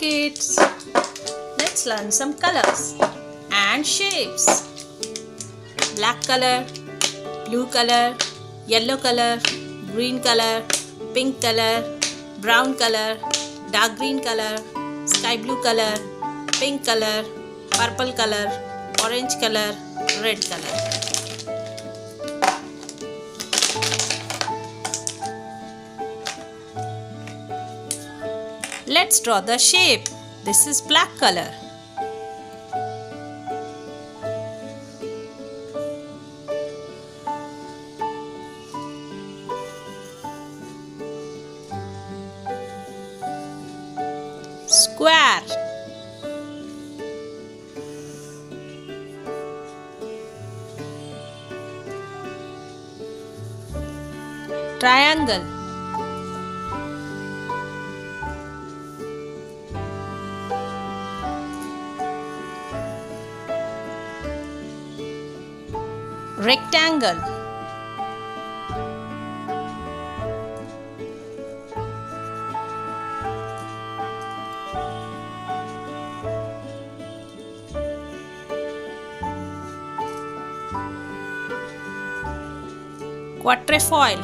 kids, let's learn some colors and shapes. Black color, blue color, yellow color, green color, pink color, brown color, dark green color, sky blue color, pink color, purple color, orange color, red color. Let's draw the shape. This is black color. Square. Triangle. Rectangle. Quatrefoil.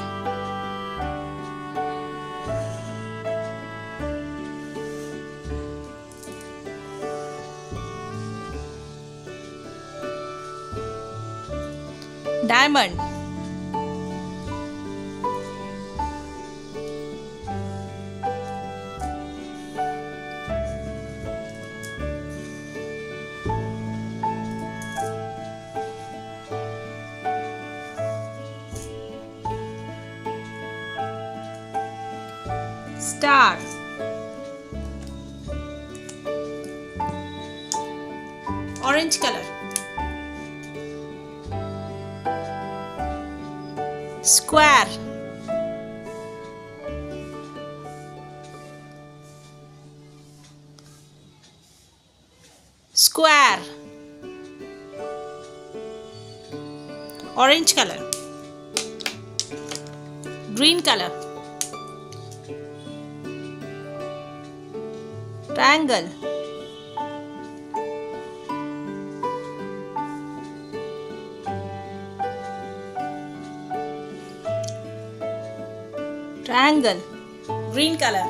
Diamond. Star. Orange color. Square. Square. Orange color. Green color. Triangle. Triangle. Green color.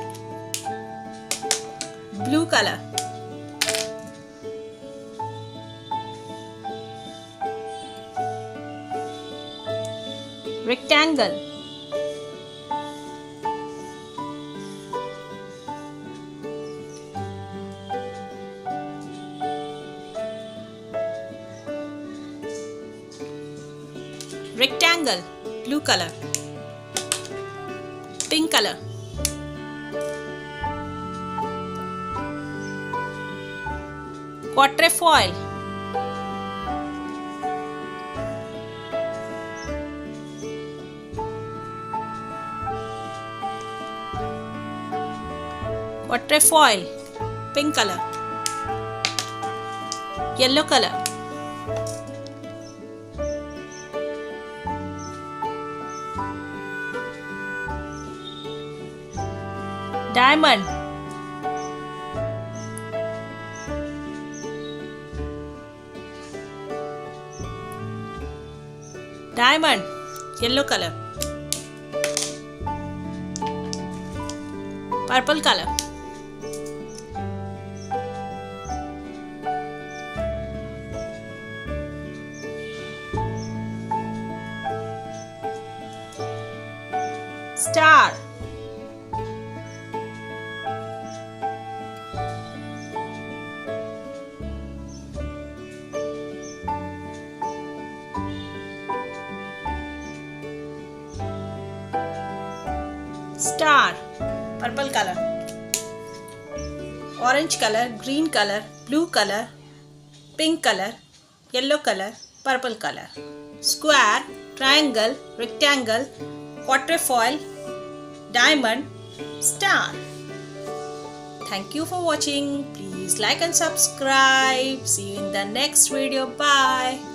Blue color. Rectangle. Rectangle. Blue color. Pink color. Quatrefoil. Quatrefoil. Pink color. Yellow color. Diamond. Diamond. Yellow color. Purple color. Star. Star. Purple color. Orange color, green color, blue color, pink color, yellow color, purple color. Square, triangle, rectangle, quatrefoil, diamond, star. Thank you for watching. Please like and subscribe. See you in the next video. Bye.